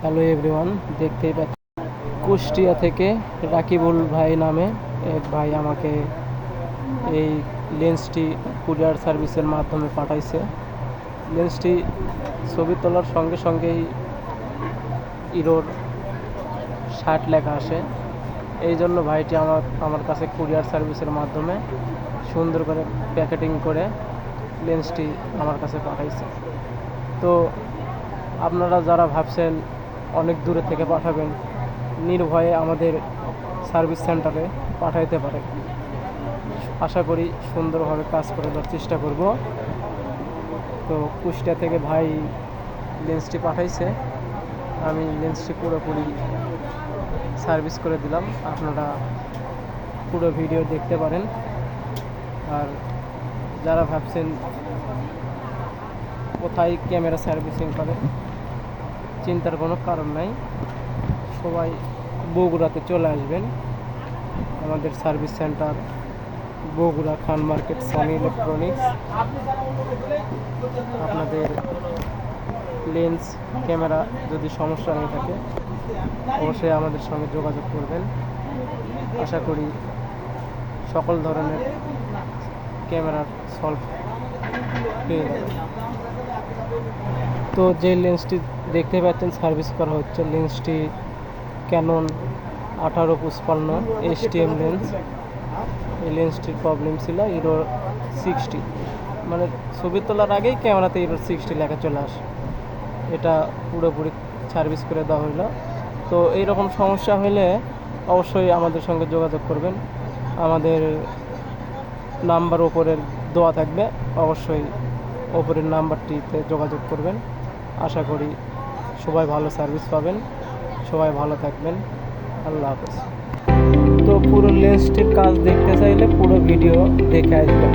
Hello everyone, দেখতেই পাচ্ছি কুষ্টিয়া থেকে রাকিবুল ভাই নামে এক ভাই আমাকে এই লেন্সটি কুরিয়ার সার্ভিসের মাধ্যমে পাঠাইছে। লেন্সটি ছবি তোলার সঙ্গে সঙ্গেই ইরোর 60 লেখা আসে। এই জন্য ভাইটি আমার কাছে কুরিয়ার সার্ভিসের মাধ্যমে সুন্দর করে প্যাকেটিং করে লেন্সটি আমার কাছে পাঠাইছে। তো আপনারা যারা ভাবছেন অনেক দূরে থেকে পাঠাবেন, নির্ভয়ে আমাদের সার্ভিস সেন্টারে পাঠাইতে পারে। আশা করি সুন্দরভাবে কাজ করে দেওয়ার চেষ্টা করব। তো কুষ্টিয়া থেকে ভাই লেন্সটি পাঠাইছে, আমি লেন্সটি পুরোপুরি সার্ভিস করে দিলাম। আপনারা পুরো ভিডিও দেখতে পারেন। আর যারা ভাবছেন কোথায় ক্যামেরা সার্ভিসিং করে, চিন্তার কোনো কারণ নাই। সবাই বগুড়াতে চলে আসবেন। আমাদের সার্ভিস সেন্টার বগুড়া খান মার্কেট, সনি ইলেকট্রনিক্স। আপনাদের লেন্স ক্যামেরা যদি সমস্যা হয়ে থাকে অবশ্যই আমাদের সঙ্গে যোগাযোগ করবেন। আশা করি সকল ধরনের ক্যামেরার সলভ পেয়ে যাবেন। তো যে লেন্সটি দেখতে পাচ্ছেন সার্ভিস করা হচ্ছে, লেন্সটি ক্যানন 1855 STM লেন্স। এই লেন্সটির প্রবলেম ছিল ইরো 60, মানে ছবি তোলার আগেই ক্যামেরাতে ইরো 60 লেখা চলে আসে। এটা পুরোপুরি সার্ভিস করে দেওয়া হইলো। তো এইরকম সমস্যা হলে অবশ্যই আমাদের সঙ্গে যোগাযোগ করবেন। আমাদের নাম্বার ওপরের দেওয়া থাকবে, অবশ্যই ওপরের নাম্বারটিতে যোগাযোগ করবেন। আশা করি সবাই ভালো সার্ভিস পাবেন। সবাই ভালো থাকবেন। আল্লাহ হাফেজ। তো পুরো লেন্সটির কাজ দেখতে চাইলে পুরো ভিডিও দেখে আসবেন।